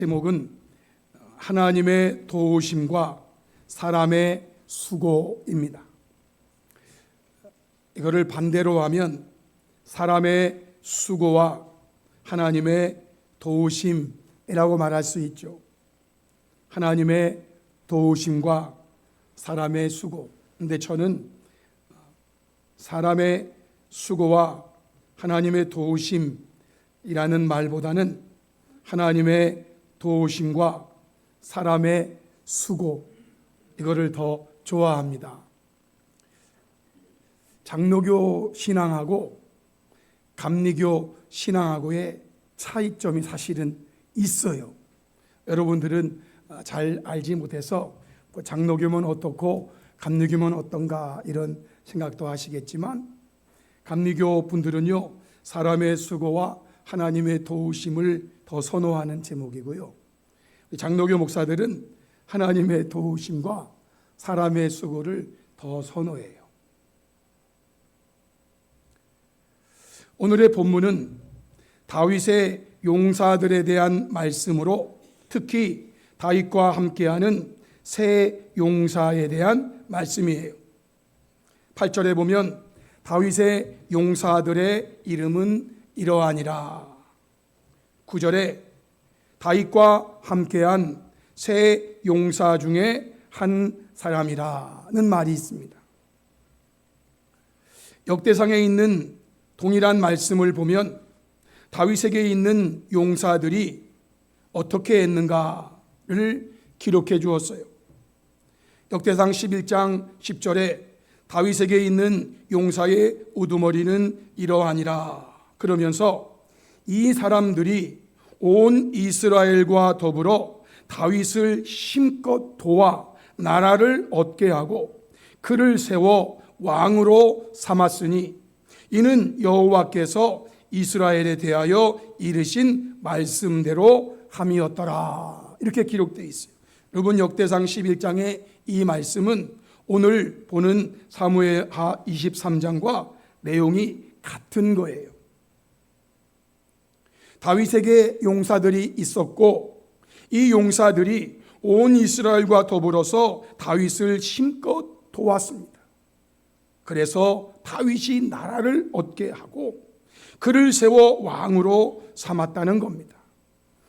제목은 하나님의 도우심과 사람의 수고입니다. 이거를 반대로 하면 사람의 수고와 하나님의 도우심이라고 말할 수 있죠. 하나님의 도우심과 사람의 수고. 근데 저는 사람의 수고와 하나님의 도우심이라는 말보다는 하나님의 도우심과 사람의 수고, 이거를 더 좋아합니다. 장로교 신앙하고 감리교 신앙하고의 차이점이 사실은 있어요. 여러분들은 잘 알지 못해서 장로교면 어떻고 감리교면 어떤가 이런 생각도 하시겠지만, 감리교 분들은요 사람의 수고와 하나님의 도우심을 더 선호하는 제목이고요, 장로교 목사들은 하나님의 도우심과 사람의 수고를 더 선호해요. 오늘의 본문은 다윗의 용사들에 대한 말씀으로, 특히 다윗과 함께하는 세 용사에 대한 말씀이에요. 8절에 보면 다윗의 용사들의 이름은 이러하니라. 9절에 다윗과 함께한 세 용사 중에 한 사람이라는 말이 있습니다. 역대상에 있는 동일한 말씀을 보면 다윗에게 있는 용사들이 어떻게 했는가를 기록해 주었어요. 역대상 11장 10절에 다윗에게 있는 용사의 우두머리는 이러하니라 그러면서 이 사람들이 온 이스라엘과 더불어 다윗을 힘껏 도와 나라를 얻게 하고 그를 세워 왕으로 삼았으니 이는 여호와께서 이스라엘에 대하여 이르신 말씀대로 함이었더라. 이렇게 기록되어 있어요. 여러분, 역대상 11장의 이 말씀은 오늘 보는 사무엘하 23장과 내용이 같은 거예요. 다윗에게 용사들이 있었고 이 용사들이 온 이스라엘과 더불어서 다윗을 힘껏 도왔습니다. 그래서 다윗이 나라를 얻게 하고 그를 세워 왕으로 삼았다는 겁니다.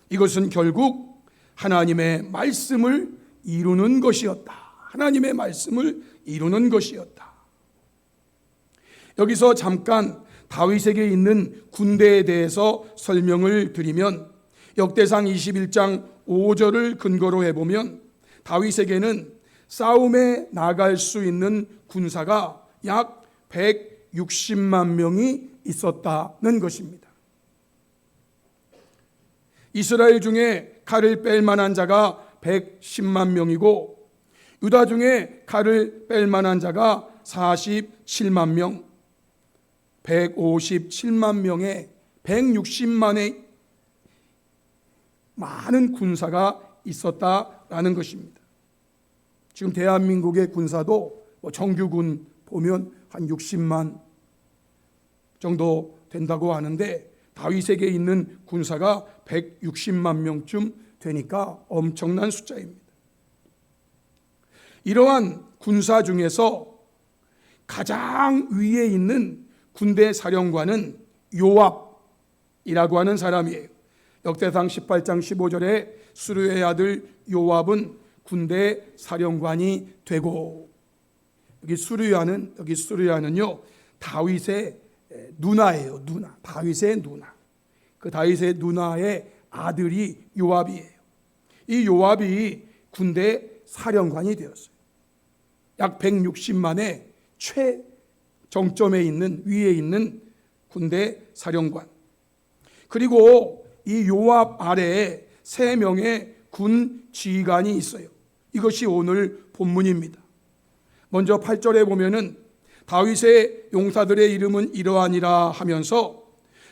이것은 결국 하나님의 말씀을 이루는 것이었다. 하나님의 말씀을 이루는 것이었다. 여기서 잠깐 다윗에게 있는 군대에 대해서 설명을 드리면, 역대상 21장 5절을 근거로 해보면 다윗에게는 싸움에 나갈 수 있는 군사가 약 160만 명이 있었다는 것입니다. 이스라엘 중에 칼을 뺄 만한 자가 110만 명이고 유다 중에 칼을 뺄 만한 자가 47만 명, 157만 명의 160만의 많은 군사가 있었다라는 것입니다. 지금 대한민국의 군사도 정규군 보면 한 60만 정도 된다고 하는데 다윗에게 있는 군사가 160만 명쯤 되니까 엄청난 숫자입니다. 이러한 군사 중에서 가장 위에 있는 군대 사령관은 요압이라고 하는 사람이에요. 역대상 18장 15절에 수르의 아들 요압은 군대 사령관이 되고, 여기 수르야는요 다윗의 누나예요. 누나, 다윗의 누나. 그 다윗의 누나의 아들이 요압이에요. 이 요압이 군대 사령관이 되었어요. 약 160만의 최정점에 있는, 위에 있는 군대 사령관. 그리고 이 요압 아래에 3명의 군 지휘관이 있어요. 이것이 오늘 본문입니다. 먼저 8절에 보면은 다윗의 용사들의 이름은 이러하니라 하면서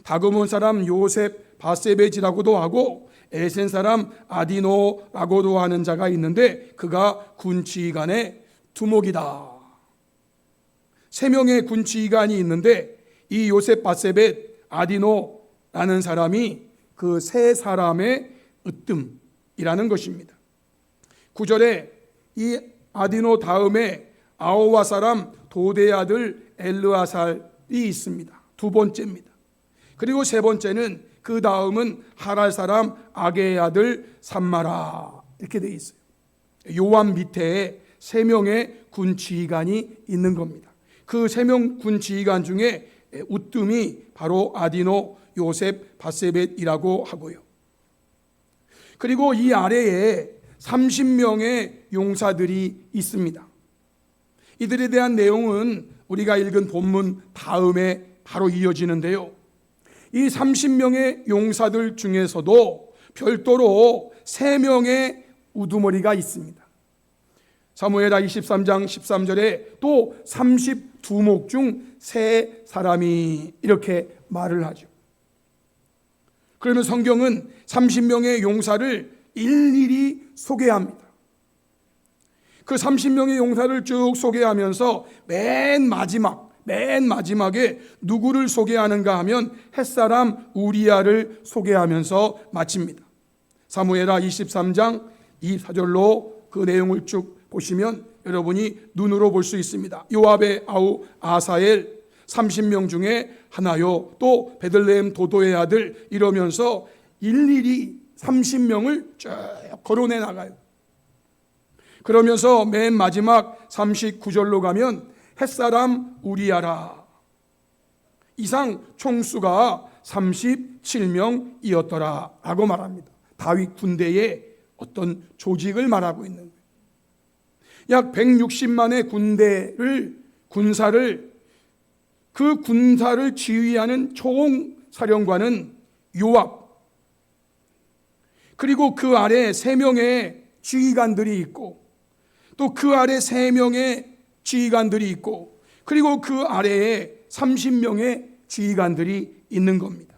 다그몬 사람 요셉 바세베지라고도 하고 에센 사람 아디노라고도 하는 자가 있는데 그가 군 지휘관의 두목이다. 3명의 군 지휘관이 있는데 이 요셉 바세벳 아디노라는 사람이 그 세 사람의 으뜸, 이라는 것입니다. 9절에 이 아디노 다음에 아호와 사람 도대의 아들 엘르아살이 있습니다. 두 번째입니다. 그리고 세 번째는 그 다음은 하랄 사람 아게의 아들 삼마라 이렇게 되어 있어요. 요압 밑에 3명의 군 지휘관이 있는 겁니다. 그 3명 군 지휘관 중에 우뜸이 바로 아디노, 요셉, 바세벳이라고 하고요. 그리고 이 아래에 30명의 용사들이 있습니다. 이들에 대한 내용은 우리가 읽은 본문 다음에 바로 이어지는데요. 이 30명의 용사들 중에서도 별도로 3명의 우두머리가 있습니다. 사무엘하 23장 13절에 또 32목 중 3사람이 이렇게 말을 하죠. 그러면 성경은 30명의 용사를 일일이 소개합니다. 그 30명의 용사를 쭉 소개하면서 맨 마지막에 누구를 소개하는가 하면 햇사람 우리야를 소개하면서 마칩니다. 사무엘하 23장 24절로 그 내용을 쭉 보시면 여러분이 눈으로 볼 수 있습니다. 요압의 아우 아사엘 30명 중에 하나요, 또 베들레헴 도도의 아들, 이러면서 일일이 30명을 쭉 거론해 나가요. 그러면서 맨 마지막 39절로 가면 햇사람 우리야라, 이상 총수가 37명이었더라 라고 말합니다. 다윗 군대의 어떤 조직을 말하고 있는 거예요. 약 160만의 군사를 그 군사를 지휘하는 총사령관은 요압, 그리고 그 아래 3명의 지휘관들이 있고, 또 그 아래 3명의 지휘관들이 있고, 그리고 그 아래에 30명의 지휘관들이 있는 겁니다.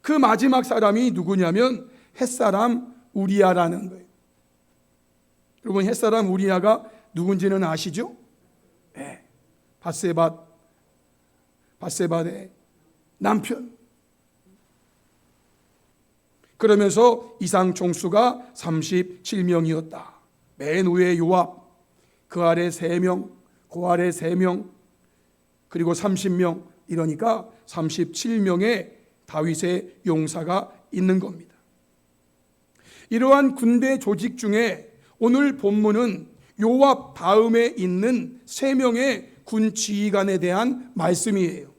그 마지막 사람이 누구냐면 햇사람 우리야라는 거예요. 여러분, 햇사람 우리야가 누군지는 아시죠? 네. 바세바의 남편. 그러면서 이상 총수가 37명이었다. 맨 위에 요압, 그 아래 3명, 그 아래 3명, 그리고 30명, 이러니까 37명의 다윗의 용사가 있는 겁니다. 이러한 군대 조직 중에 오늘 본문은 요압 다음에 있는 3명의 군 지휘관에 대한 말씀이에요.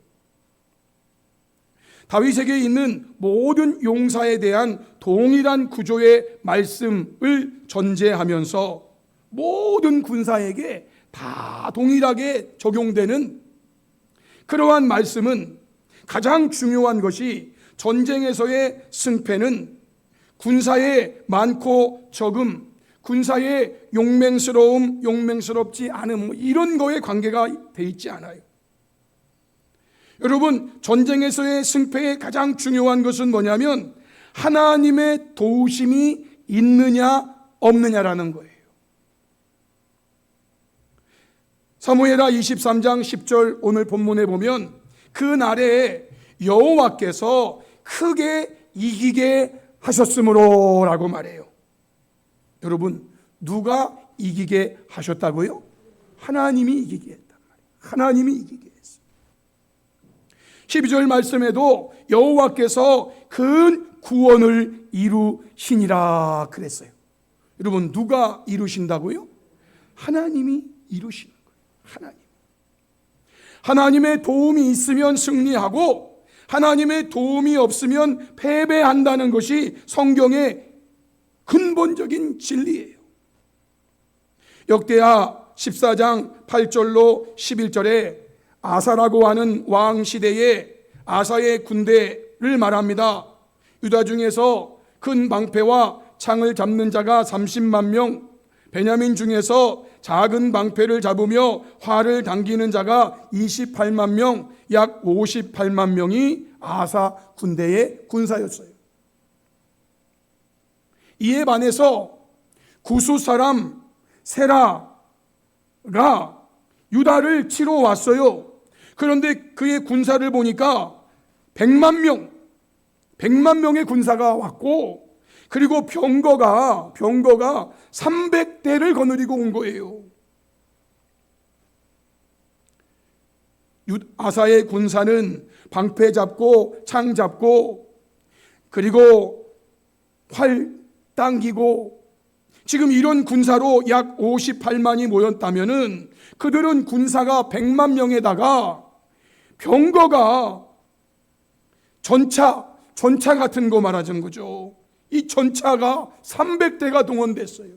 다윗에게 있는 모든 용사에 대한 동일한 구조의 말씀을 전제하면서 모든 군사에게 다 동일하게 적용되는 그러한 말씀은, 가장 중요한 것이 전쟁에서의 승패는 군사의 많고 적음, 군사의 용맹스러움, 용맹스럽지 않음, 이런 거에 관계가 돼 있지 않아요. 여러분, 전쟁에서의 승패의 가장 중요한 것은 뭐냐면 하나님의 도우심이 있느냐 없느냐라는 거예요. 사무엘하 23장 10절 오늘 본문에 보면 그 날에 여호와께서 크게 이기게 하셨으므로 라고 말해요. 여러분, 누가 이기게 하셨다고요? 하나님이 이기게 했단 말이에요. 하나님이 이기게 했어요. 12절 말씀에도 여호와께서 큰 구원을 이루시니라 그랬어요. 여러분, 누가 이루신다고요? 하나님이 이루시는 거예요. 하나님의 도움이 있으면 승리하고 하나님의 도움이 없으면 패배한다는 것이 성경의 근본적인 진리예요. 역대하 14장 8절로 11절에 아사라고 하는 왕 시대에 아사의 군대를 말합니다. 유다 중에서 큰 방패와 창을 잡는 자가 30만 명, 베냐민 중에서 작은 방패를 잡으며 활을 당기는 자가 28만 명, 약 58만 명이 아사 군대의 군사였어요. 이에 반해서 구스 사람 세라가 유다를 치러 왔어요. 그런데 그의 군사를 보니까 100만 명의 군사가 왔고, 그리고 병거가 300대를 거느리고 온 거예요. 아사의 군사는 방패 잡고 창 잡고 그리고 활 당기고, 지금 이런 군사로 약 58만이 모였다면은 그들은 군사가 100만 명에다가 병거가 전차 같은 거 말하자는 거죠. 이 전차가 300대가 동원됐어요.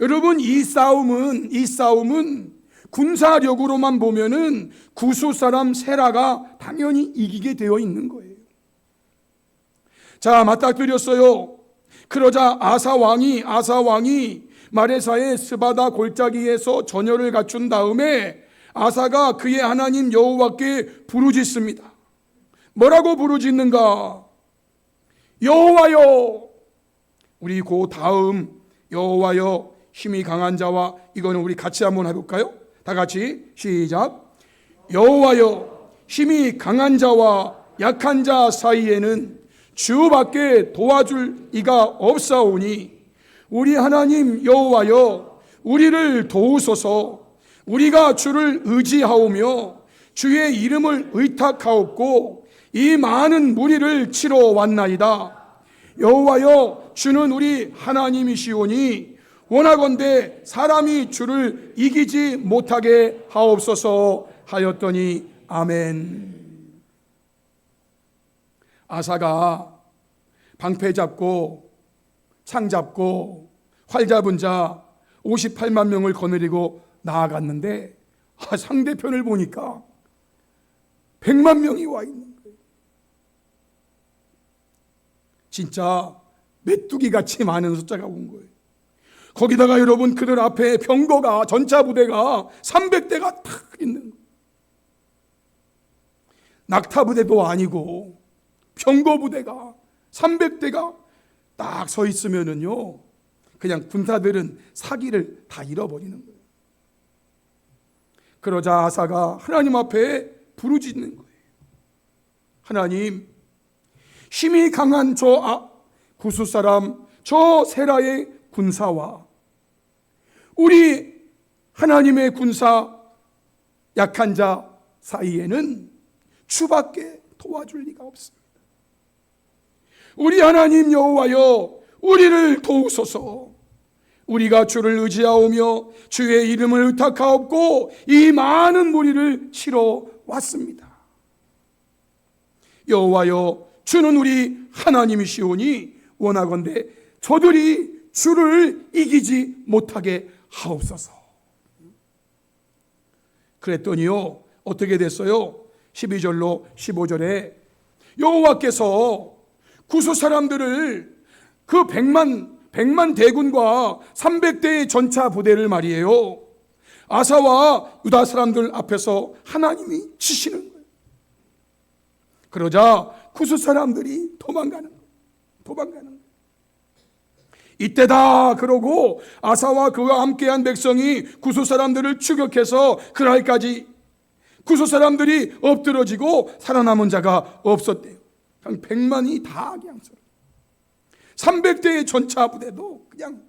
여러분, 이 싸움은 군사력으로만 보면은 구수 사람 세라가 당연히 이기게 되어 있는 거예요. 자, 맞닥뜨렸어요. 그러자 아사 왕이 마레사의 스바다 골짜기에서 전열을 갖춘 다음에 아사가 그의 하나님 여호와께 부르짖습니다. 뭐라고 부르짖는가? 여호와여. 우리 그 다음 여호와여 힘이 강한 자와, 이거는 우리 같이 한번 해볼까요? 다 같이 시작. 여호와여 힘이 강한 자와 약한 자 사이에는 주밖에 도와줄 이가 없사오니 우리 하나님 여호와여 우리를 도우소서. 우리가 주를 의지하오며 주의 이름을 의탁하옵고 이 많은 무리를 치러 왔나이다. 여호와여 주는 우리 하나님이시오니 원하건대 사람이 주를 이기지 못하게 하옵소서 하였더니 아멘. 아사가 방패 잡고 창 잡고 활 잡은 자 58만 명을 거느리고 나아갔는데 상대편을 보니까 100만 명이 와 있는 거예요. 진짜 메뚜기 같이 많은 숫자가 온 거예요. 거기다가 여러분, 그들 앞에 병거가, 전차 부대가 300대가 탁 있는 거예요. 낙타 부대도 아니고 병거 부대가 300대가 딱 서 있으면은요, 그냥 군사들은 사기를 다 잃어버리는 거예요. 그러자 아사가 하나님 앞에 부르짖는 거예요. 하나님, 힘이 강한 저 구수 사람, 저 세라의 군사와 우리 하나님의 군사 약한 자 사이에는 주밖에 도와줄 리가 없습니다. 우리 하나님 여호와여 우리를 도우소서. 우리가 주를 의지하오며 주의 이름을 의탁하옵고 이 많은 무리를 치러 왔습니다. 여호와여 주는 우리 하나님이시오니 원하건대 저들이 주를 이기지 못하게 하옵소서. 그랬더니요, 어떻게 됐어요? 12절로 15절에 여호와께서 구수 사람들을 그 100만 대군과 300대의 전차 부대를 말이에요, 아사와 유다 사람들 앞에서 하나님이 치시는 거예요. 그러자 구수 사람들이 도망가는 거예요. 이때다 그러고 아사와 그와 함께한 백성이 구수 사람들을 추격해서 그날까지 구수 사람들이 엎드러지고 살아남은 자가 없었대요. 그냥 100만이 다 그냥 300대의 전차 부대도 그냥.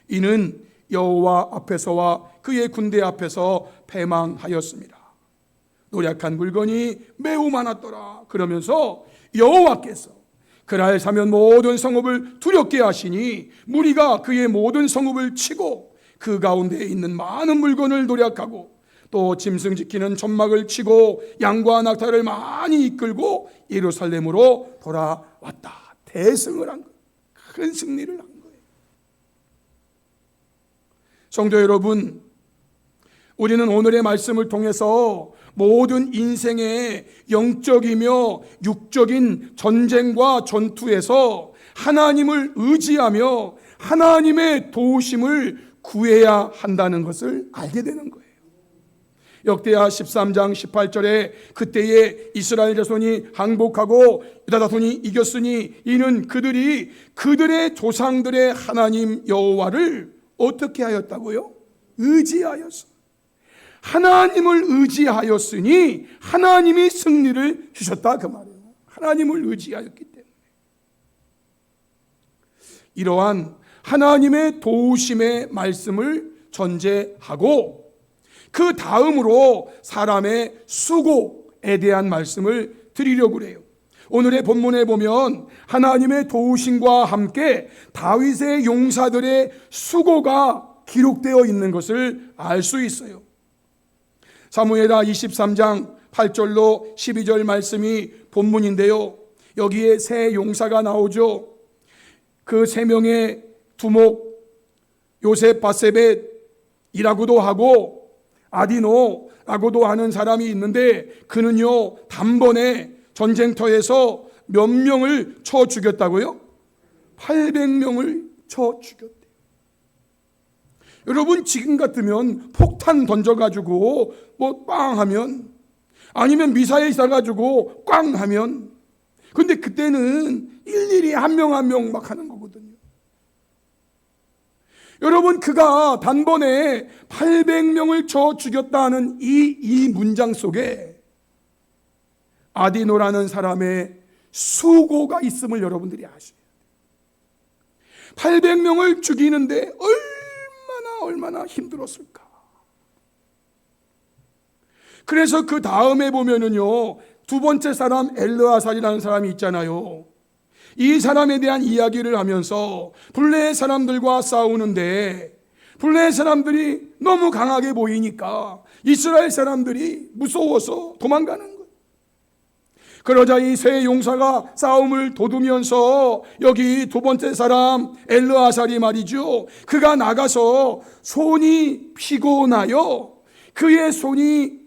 이는 여호와 앞에서와 그의 군대 앞에서 패망하였습니다. 노력한 물건이 매우 많았더라. 그러면서 여호와께서 그날 사면 모든 성읍을 두렵게 하시니 무리가 그의 모든 성읍을 치고 그 가운데에 있는 많은 물건을 노력하고 또 짐승 지키는 천막을 치고 양과 낙타를 많이 이끌고 예루살렘으로 돌아왔다. 대승을 한 거예요. 큰 승리를 한 거예요. 성도 여러분, 우리는 오늘의 말씀을 통해서 모든 인생의 영적이며 육적인 전쟁과 전투에서 하나님을 의지하며 하나님의 도우심을 구해야 한다는 것을 알게 되는 거예요. 역대하 13장 18절에 그때에 이스라엘 자손이 항복하고 유다 자손이 이겼으니 이는 그들이 그들의 조상들의 하나님 여호와를 어떻게 하였다고요? 의지하였어. 하나님을 의지하였으니 하나님이 승리를 주셨다 그 말이에요. 하나님을 의지하였기 때문에. 이러한 하나님의 도우심의 말씀을 전제하고 그 다음으로 사람의 수고에 대한 말씀을 드리려고 그래요. 오늘의 본문에 보면 하나님의 도우심과 함께 다윗의 용사들의 수고가 기록되어 있는 것을 알 수 있어요. 사무엘하 23장 8절로 12절 말씀이 본문인데요. 여기에 세 용사가 나오죠. 그 세 명의 두목 요셉 바세벳이라고도 하고 아디노라고도 하는 사람이 있는데, 그는요 단번에 전쟁터에서 몇 명을 쳐 죽였다고요? 800명을 쳐 죽였대요. 여러분, 지금 같으면 폭탄 던져가지고 뭐 빵 하면, 아니면 미사일 쏴가지고 꽝 하면, 근데 그때는 일일이 한 명 한 명 막 하는 거거든요. 여러분, 그가 단번에 800명을 쳐 죽였다는 이 문장 속에 아디노라는 사람의 수고가 있음을 여러분들이 아셔야 돼요. 800명을 죽이는데 얼마나 힘들었을까. 그래서 그 다음에 보면은요, 두 번째 사람 엘르아살이라는 사람이 있잖아요. 이 사람에 대한 이야기를 하면서 블레의 사람들과 싸우는데, 블레의 사람들이 너무 강하게 보이니까 이스라엘 사람들이 무서워서 도망가는 거예요. 그러자 이 세 용사가 싸움을 도두면서 여기 두 번째 사람 엘르아살이 말이죠, 그가 나가서 손이 피곤하여 그의 손이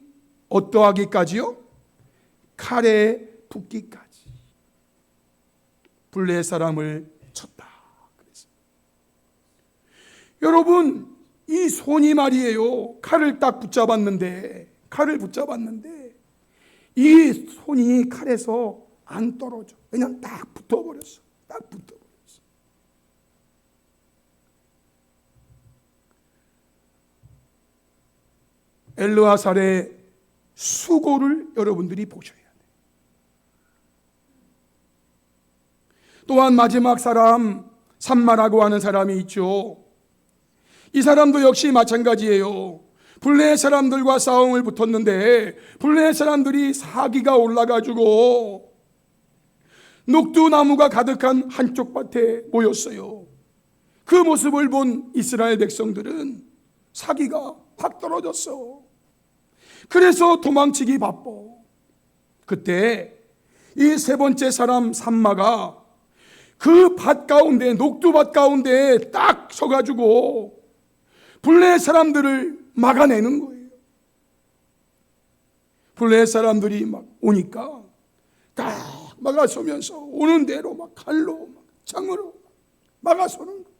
어떠하기까지요? 칼에 붓기까지 블레 사람을 쳤다. 그래서 여러분, 이 손이 말이에요, 칼을 붙잡았는데 이 손이 칼에서 안 떨어져. 그냥 딱 붙어버렸어. 엘르아살의 수고를 여러분들이 보셔야 돼요. 또한 마지막 사람 삼마라고 하는 사람이 있죠. 이 사람도 역시 마찬가지예요. 블레 사람들과 싸움을 붙었는데 블레 사람들이 사기가 올라가지고 녹두나무가 가득한 한쪽 밭에 모였어요. 그 모습을 본 이스라엘 백성들은 사기가 확 떨어졌어. 그래서 도망치기 바빠. 그때 이 세 번째 사람 삼마가 그 밭 가운데, 녹두밭 가운데 딱 서가지고 블레 사람들을 막아내는 거예요. 블레 사람들이 막 오니까 딱 막아서면서 오는 대로 막 칼로 막 창으로 막아서는 거예요.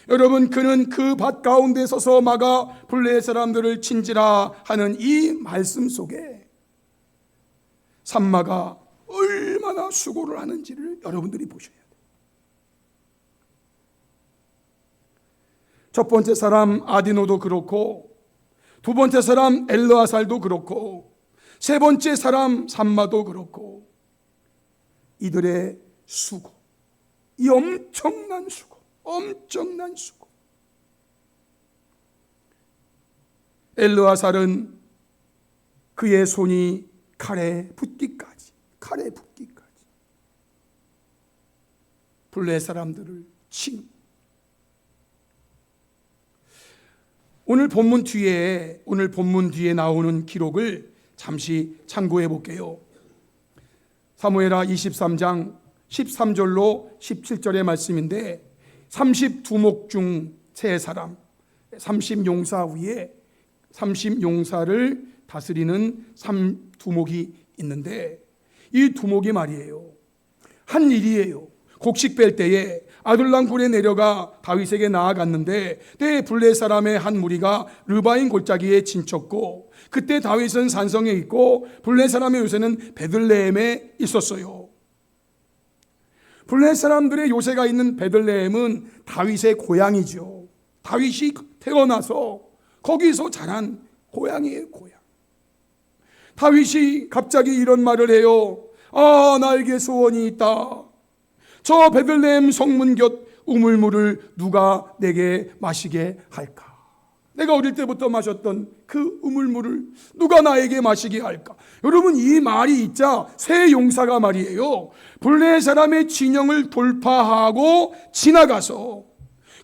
여러분, 그는 그 밭 가운데 서서 막아 블레 사람들을 친지라 하는 이 말씀 속에 삼마가 얼마나 수고를 하는지를 여러분들이 보셔야 돼요. 첫 번째 사람 아디노도 그렇고, 두 번째 사람 엘르아살도 그렇고, 세 번째 사람 삼마도 그렇고, 이들의 수고, 이 엄청난 수고. 엘르아살은 그의 손이 칼에 붓기까지 블레 사람들을 친. 오늘 본문 뒤에 나오는 기록을 잠시 참고해 볼게요. 사무엘하 23장 13절로 17절의 말씀인데, 30두목 중 세 사람, 30용사 위에 30용사를 다스리는 3두목이 있는데, 이 두목이 말이에요, 한 일이에요. 곡식 뺄 때에 아둘람 굴에 내려가 다윗에게 나아갔는데, 때에 블레 사람의 한 무리가 르바임 골짜기에 진쳤고, 그때 다윗은 산성에 있고 블레 사람의 요새는 베들레헴에 있었어요. 블레 사람들의 요새가 있는 베들레헴은 다윗의 고향이죠. 다윗이 태어나서 거기서 자란 고향이에요, 고향. 다윗이 갑자기 이런 말을 해요. 나에게 소원이 있다. 저 베들레헴 성문 곁 우물물을 누가 내게 마시게 할까? 내가 어릴 때부터 마셨던 그 우물물을 누가 나에게 마시게 할까? 여러분, 이 말이 있자 새 용사가 말이에요. 블레 사람의 진영을 돌파하고 지나가서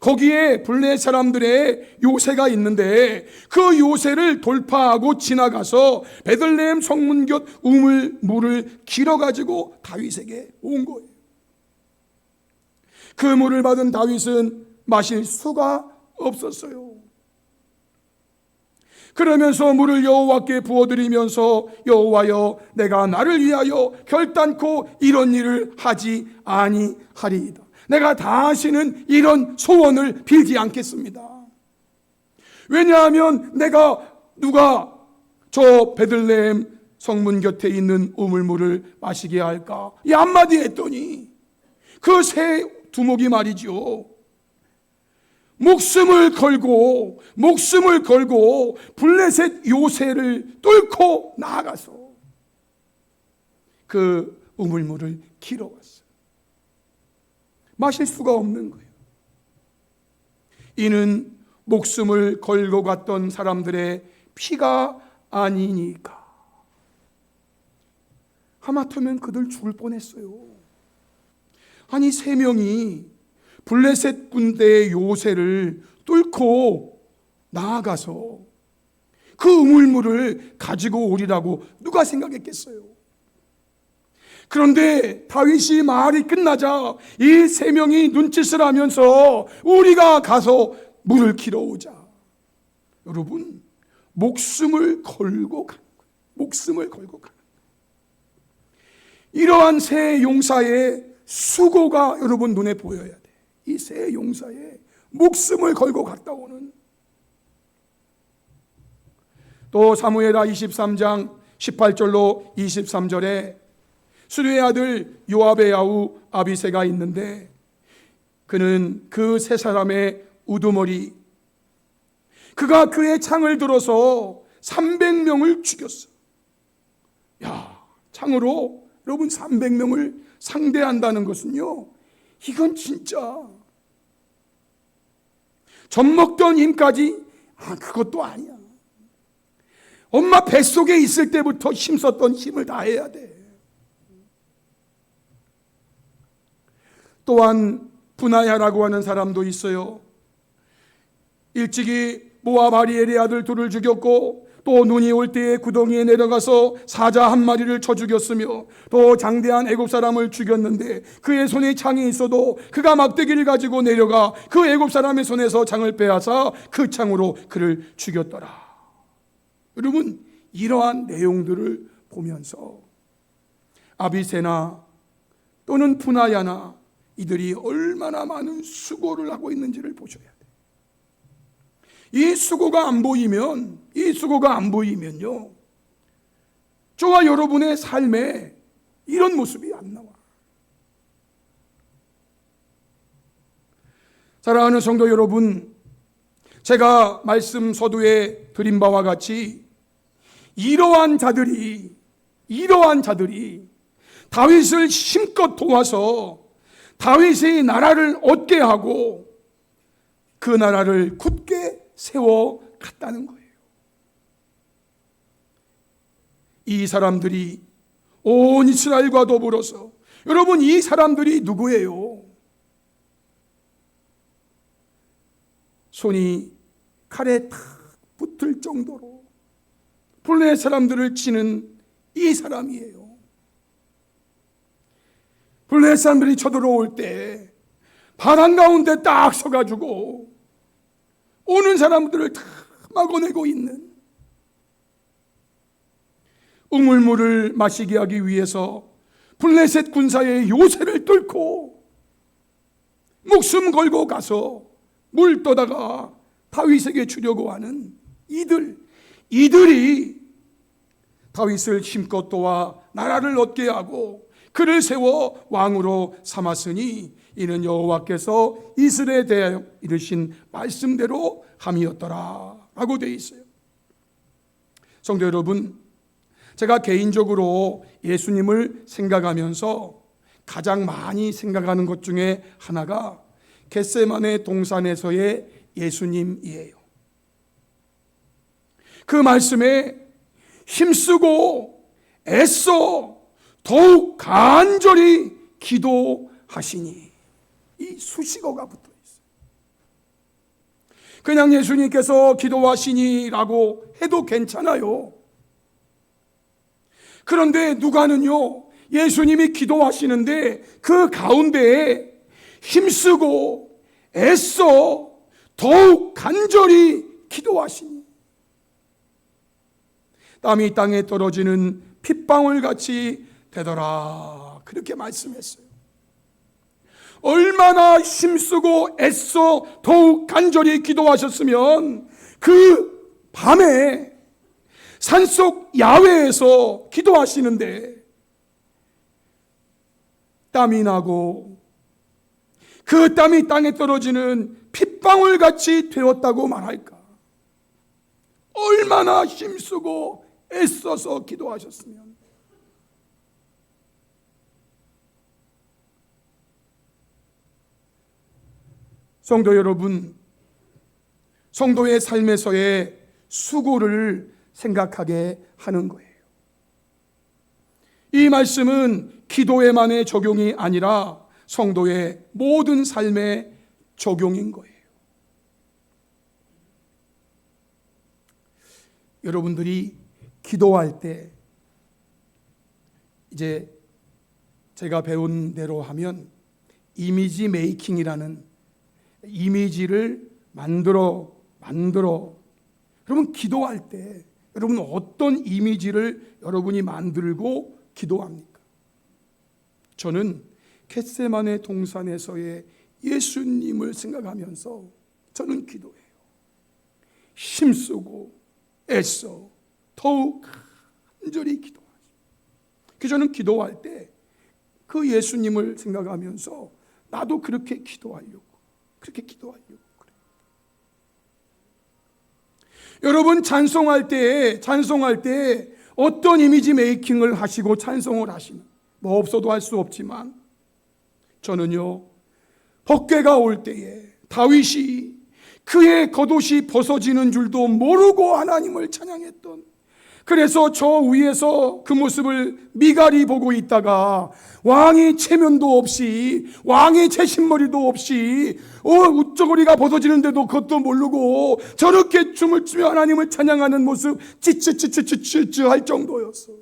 거기에 블레 사람들의 요새가 있는데 그 요새를 돌파하고 지나가서 베들레헴 성문 곁 우물물을 길어가지고 다윗에게 온 거예요. 그 물을 받은 다윗은 마실 수가 없었어요. 그러면서 물을 여호와께 부어드리면서 여호와여, 내가 나를 위하여 결단코 이런 일을 하지 아니하리이다. 내가 다시는 이런 소원을 빌지 않겠습니다. 왜냐하면 누가 저 베들레헴 성문 곁에 있는 우물물을 마시게 할까? 이 한마디 했더니 그 새 두목이 말이죠, 목숨을 걸고 블레셋 요새를 뚫고 나아가서 그 우물물을 길어왔어요. 마실 수가 없는 거예요. 이는 목숨을 걸고 갔던 사람들의 피가 아니니까. 하마터면 그들 죽을 뻔했어요. 아니, 3명이 블레셋 군대의 요새를 뚫고 나아가서 그 우물물을 가지고 오리라고 누가 생각했겠어요? 그런데 다윗이 말이 끝나자 이 3명이 눈짓을 하면서 우리가 가서 물을 길어오자. 여러분, 목숨을 걸고 간 거예요. 목숨을 걸고 간 거예요. 이러한 새 용사의 수고가 여러분 눈에 보여야 돼. 이 새 용사의 목숨을 걸고 갔다 오는. 또 사무엘하 23장 18절로 23절에 수르의 아들 요압의 아우 아비새가 있는데 그는 그 세 사람의 우두머리, 그가 그의 창을 들어서 300명을 죽였어. 야, 창으로 여러분 300명을 상대한다는 것은요, 이건 진짜 젖먹던 힘까지 그것도 아니야. 엄마 뱃속에 있을 때부터 힘썼던 힘을 다해야 돼. 또한 분하야라고 하는 사람도 있어요. 일찍이 모압 아리엘의 아들 둘을 죽였고 또 눈이 올 때에 구덩이에 내려가서 사자 한 마리를 쳐 죽였으며 또 장대한 애굽 사람을 죽였는데 그의 손에 창이 있어도 그가 막대기를 가지고 내려가 그 애굽 사람의 손에서 창을 빼앗아 그 창으로 그를 죽였더라. 여러분, 이러한 내용들을 보면서 아비새나 또는 분하야나 이들이 얼마나 많은 수고를 하고 있는지를 보셔야 돼요. 이 수고가 안 보이면요, 저와 여러분의 삶에 이런 모습이 안 나와. 사랑하는 성도 여러분, 제가 말씀 서두에 드린 바와 같이 이러한 자들이 다윗을 힘껏 도와서 다윗의 나라를 얻게 하고 그 나라를 굳게 세워 갔다는 거예요. 이 사람들이 온 이스라엘과 더불어서, 여러분, 이 사람들이 누구예요? 손이 칼에 탁 붙을 정도로 블레셋 사람들을 치는 이 사람이에요. 블레셋 사람들이 쳐들어올 때 바람 가운데 딱 서가지고 오는 사람들을 다 막아내고 있는, 우물물을 마시게 하기 위해서 블레셋 군사의 요새를 뚫고 목숨 걸고 가서 물 떠다가 다윗에게 주려고 하는 이들이 다윗을 힘껏 도와 나라를 얻게 하고 그를 세워 왕으로 삼았으니 이는 여호와께서 이스라엘에 대하여 이르신 말씀대로 함이었더라 라고 되어 있어요. 성도 여러분, 제가 개인적으로 예수님을 생각하면서 가장 많이 생각하는 것 중에 하나가 겟세마네 동산에서의 예수님이에요. 그 말씀에 힘쓰고 애써 더욱 간절히 기도하시니, 이 수식어가 붙어 있어요. 그냥 예수님께서 기도하시니라고 해도 괜찮아요. 그런데 누가는요, 예수님이 기도하시는데 그 가운데에 힘쓰고 애써 더욱 간절히 기도하시니, 땀이 땅에 떨어지는 핏방울 같이 되더라, 그렇게 말씀했어요. 얼마나 힘쓰고 애써 더욱 간절히 기도하셨으면 그 밤에 산속 야외에서 기도하시는데 땀이 나고 그 땀이 땅에 떨어지는 핏방울 같이 되었다고 말할까? 얼마나 힘쓰고 애써서 기도하셨으면. 성도 여러분, 성도의 삶에서의 수고를 생각하게 하는 거예요. 이 말씀은 기도에만의 적용이 아니라 성도의 모든 삶에 적용인 거예요. 여러분들이 기도할 때 이제 제가 배운 대로 하면 이미지 메이킹이라는 이미지를 만들어 여러분 기도할 때 여러분 어떤 이미지를 여러분이 만들고 기도합니까? 저는 겟세마네 동산에서의 예수님을 생각하면서 저는 기도해요. 힘쓰고 애써 더욱 간절히 기도하죠. 저는 기도할 때 그 예수님을 생각하면서 나도 그렇게 기도하려고 그래요. 여러분 찬송할 때 어떤 이미지 메이킹을 하시고 찬송을 하시는, 뭐 없어도 할 수 없지만 저는요, 법궤가 올 때에 다윗이 그의 겉옷이 벗어지는 줄도 모르고 하나님을 찬양했던, 그래서 저 위에서 그 모습을 미갈이 보고 있다가 왕이 체면도 없이, 왕의 채신머리도 없이 우쩌거리가 벗어지는데도 그것도 모르고 저렇게 춤을 추며 하나님을 찬양하는 모습 찌찌찌찌찌찌 할 정도였어.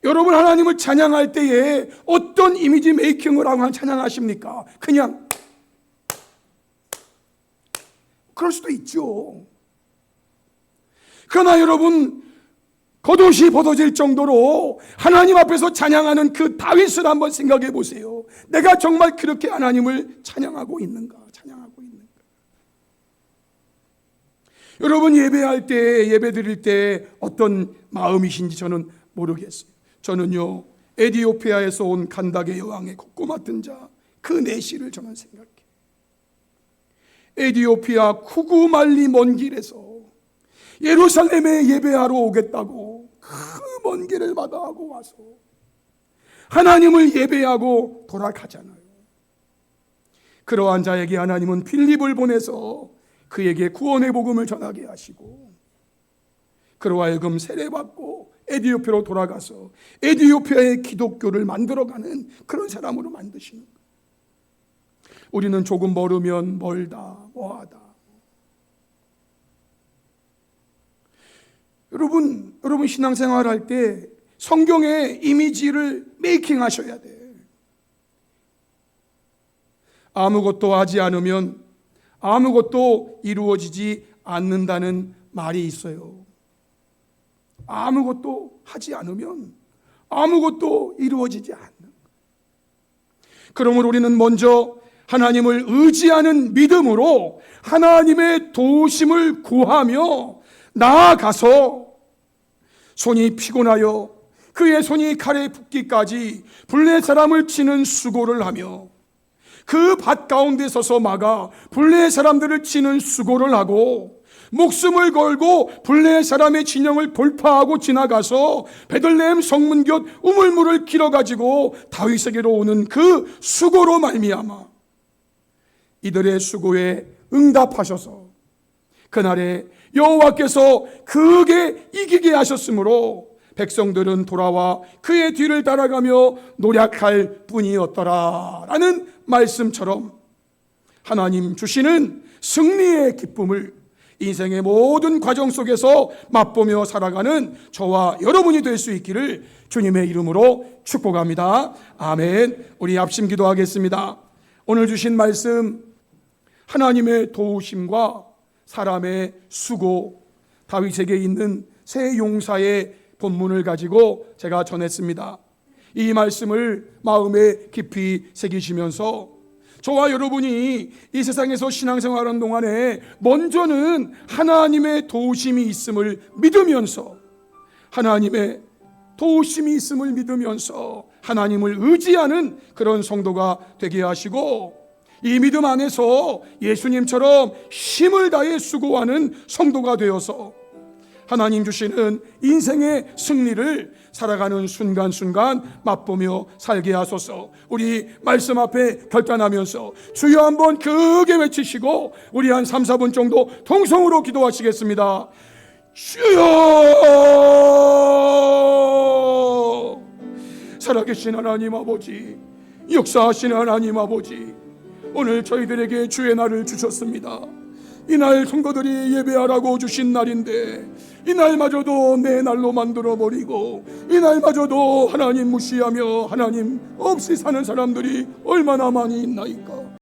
여러분 하나님을 찬양할 때에 어떤 이미지 메이킹을 하고 찬양하십니까? 그냥 그럴 수도 있죠. 그러나 여러분 겉옷이 벗어질 정도로 하나님 앞에서 찬양하는 그 다윗을 한번 생각해 보세요. 내가 정말 그렇게 하나님을 찬양하고 있는가? 여러분 예배할 때, 예배 드릴 때 어떤 마음이신지 저는 모르겠어요. 저는요, 에티오피아에서 온 간닥의 여왕의 곱고 맡은 자, 그 내시를 저는 생각해요. 에티오피아 쿠구말리 먼 길에서 예루살렘에 예배하러 오겠다고 그 먼 길을 마다하고 와서 하나님을 예배하고 돌아가잖아요. 그러한 자에게 하나님은 필립을 보내서 그에게 구원의 복음을 전하게 하시고 그로 하여금 세례받고 에티오피아로 돌아가서 에티오피아의 기독교를 만들어가는 그런 사람으로 만드시는 거예요. 우리는 조금 멀으면 멀다, 뭐하다. 여러분 신앙생활 할 때 성경의 이미지를 메이킹 하셔야 돼. 아무것도 하지 않으면 아무것도 이루어지지 않는다는 말이 있어요. 아무것도 하지 않으면 아무것도 이루어지지 않는 거예요. 그러므로 우리는 먼저 하나님을 의지하는 믿음으로 하나님의 도우심을 구하며 나아가서 손이 피곤하여 그의 손이 칼에 붙기까지 블레 사람을 치는 수고를 하며 그 밭 가운데 서서 막아 블레 사람들을 치는 수고를 하고 목숨을 걸고 블레 사람의 진영을 돌파하고 지나가서 베들레헴 성문 곁 우물물을 길어가지고 다윗에게로 오는 그 수고로 말미암아 이들의 수고에 응답하셔서 그날에 여호와께서 크게 이기게 하셨으므로 백성들은 돌아와 그의 뒤를 따라가며 노력할 뿐이었더라 라는 말씀처럼 하나님 주시는 승리의 기쁨을 인생의 모든 과정 속에서 맛보며 살아가는 저와 여러분이 될 수 있기를 주님의 이름으로 축복합니다. 아멘. 우리 합심 기도하겠습니다. 오늘 주신 말씀, 하나님의 도우심과 사람의 수고, 다윗에게 있는 새 용사의 본문을 가지고 제가 전했습니다. 이 말씀을 마음에 깊이 새기시면서 저와 여러분이 이 세상에서 신앙생활하는 동안에 먼저는 하나님의 도우심이 있음을 믿으면서, 하나님의 도우심이 있음을 믿으면서 하나님을 의지하는 그런 성도가 되게 하시고, 이 믿음 안에서 예수님처럼 힘을 다해 수고하는 성도가 되어서 하나님 주시는 인생의 승리를 살아가는 순간순간 맛보며 살게 하소서. 우리 말씀 앞에 결단하면서 주여 한번 크게 외치시고 우리 한 3, 4분 정도 통성으로 기도하시겠습니다. 주여! 살아계신 하나님 아버지, 역사하신 하나님 아버지, 오늘 저희들에게 주의 날을 주셨습니다. 이날 성도들이 예배하라고 주신 날인데 이날마저도 내 날로 만들어버리고 이날마저도 하나님 무시하며 하나님 없이 사는 사람들이 얼마나 많이 있나이까.